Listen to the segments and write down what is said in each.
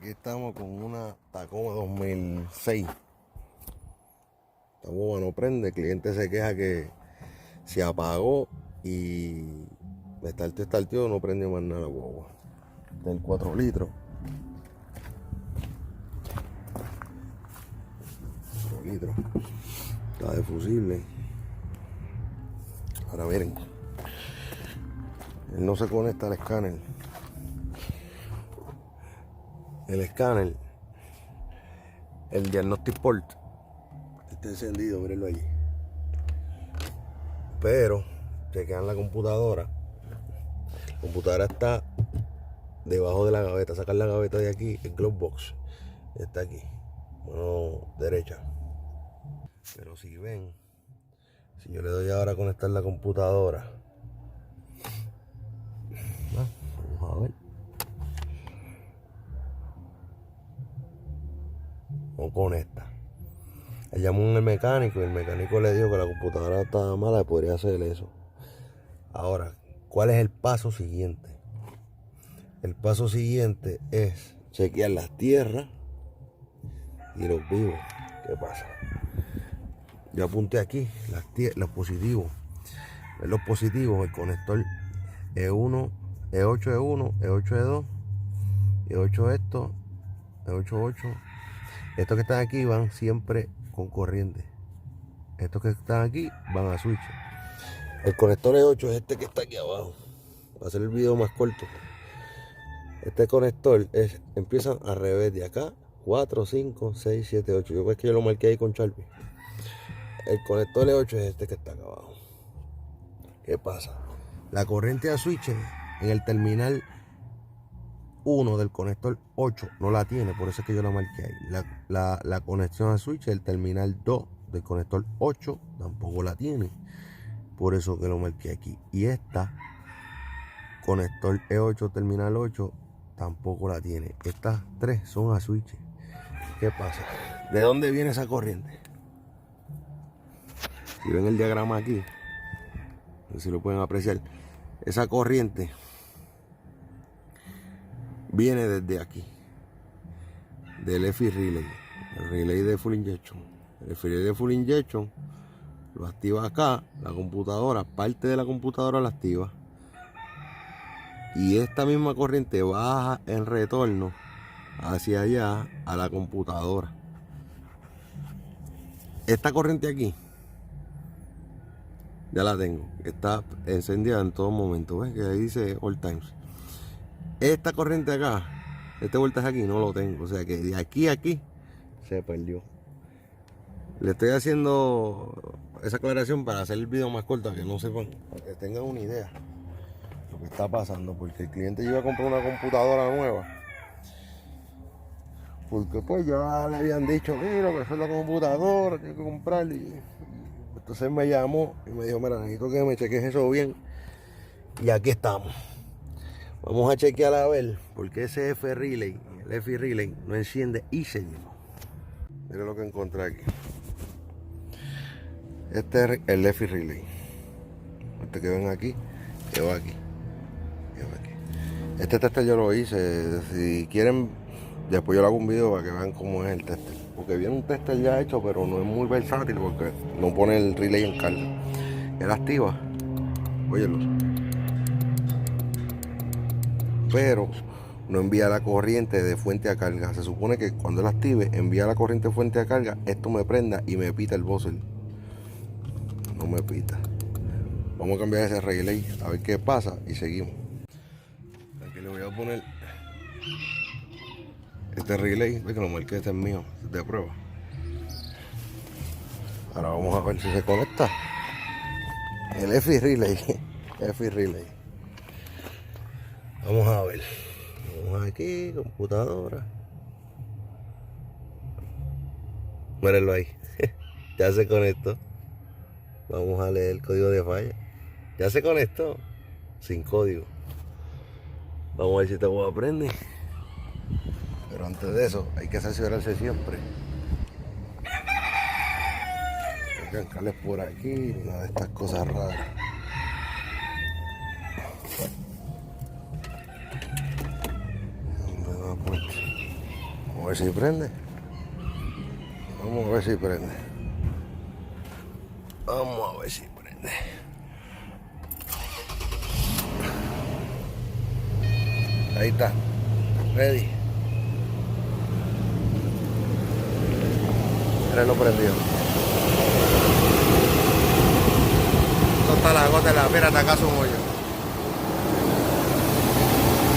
Aquí estamos con una Tacoma 2006. Esta boba no prende, el cliente se queja que se apagó y me estarteó, no prende más nada la boba. Del 4 litros. 4 litros. Está de fusible. Ahora miren. Él no se conecta al escáner. El escáner, el diagnostic port, está encendido, mírenlo allí. Pero chequean la computadora. La computadora está debajo de la gaveta. Sacar la gaveta de aquí, el glove box está aquí, mano derecha. Pero si ven, si yo le doy ahora a conectar la computadora, vamos a ver. No conecta. Le llamó al mecánico y el mecánico le dijo que la computadora estaba mala y podría hacer eso. Ahora, ¿cuál es el paso siguiente? El paso siguiente es chequear las tierras y los vivos. ¿Qué pasa? Yo apunté aquí los positivos. En los positivos, el conector E1, E8 E1, E8 E2, E8 esto, E8 8. Estos que están aquí van siempre con corriente. Estos que están aquí van a switch. El conector E8 es este que está aquí abajo. Para hacer el video más corto. Este conector empieza al revés de acá. 4, 5, 6, 7, 8. Yo creo que yo lo marqué ahí con Sharpie. El conector E8 es este que está acá abajo. ¿Qué pasa? La corriente a switch en el terminal 1 del conector 8 no la tiene, por eso es que yo la marqué ahí. La conexión a switch, el terminal 2 del conector 8 tampoco la tiene, por eso que lo marqué aquí. Y esta conector E8 terminal 8 tampoco la tiene. Estas tres son a switch. ¿Qué pasa? ¿De dónde viene esa corriente? Si ven el diagrama aquí, no sé si lo pueden apreciar, esa corriente viene desde aquí, del EFI Relay, el relay de full injection. El relay de full injection lo activa acá, la computadora, parte de la computadora la activa. Y esta misma corriente baja en retorno hacia allá a la computadora. Esta corriente aquí, ya la tengo, está encendida en todo momento, ¿ves? Que ahí dice all times. Esta corriente acá, este voltaje aquí no lo tengo, o sea que de aquí a aquí se perdió. Le estoy haciendo esa aclaración para hacer el video más corto, que no sepan, para que tengan una idea de lo que está pasando, porque el cliente iba a comprar una computadora nueva, porque pues ya le habían dicho, mira, que esa es la computadora, que hay que comprarla. Entonces me llamó y me dijo, mira, necesito que me cheques eso bien. Y aquí estamos. Vamos a chequear a ver, porque ese F Relay, el F Relay, no enciende y se llenó. Miren lo que encontré aquí. Este es el F Relay. Este que ven aquí, lleva aquí. Lleva aquí. Este tester yo lo hice. Si quieren, después yo le hago un video para que vean cómo es el tester. Porque viene un tester ya hecho, pero no es muy versátil porque no pone el relay en carga. Él activa, óyelo, pero no envía la corriente de fuente a carga. Se supone que cuando él active, envía la corriente de fuente a carga, esto me prenda y me pita el buzzer. No me pita. Vamos a cambiar ese relay a ver qué pasa y seguimos. Aquí le voy a poner este relay, ve que lo marqué, este es mío, de prueba. Ahora vamos a ver si se conecta el F Relay. F Relay. Vamos a ver. Vamos aquí, computadora. Mírenlo ahí. Ya se conectó. Vamos a leer el código de falla. Ya se conectó. Sin código. Vamos a ver si esta boba prende. Pero antes de eso, hay que asesorarse siempre. Hay que arrancarles por aquí, nada de estas cosas raras. ¿Dónde va a poner? ver si prende. Vamos a ver si prende. Vamos a ver si prende. Ahí está. Ready. Lo prendió. Esto está la gota de la mira, está acaso un hoyo.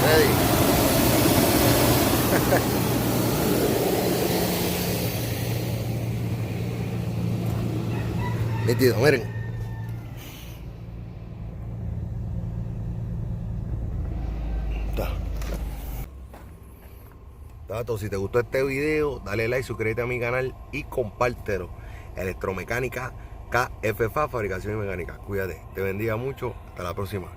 Ready. Nítido, miren. Está. Tato, si te gustó este video, dale like, suscríbete a mi canal y compártelo. Electromecánica KFFA, fabricación y mecánica. Cuídate, te bendiga mucho. Hasta la próxima.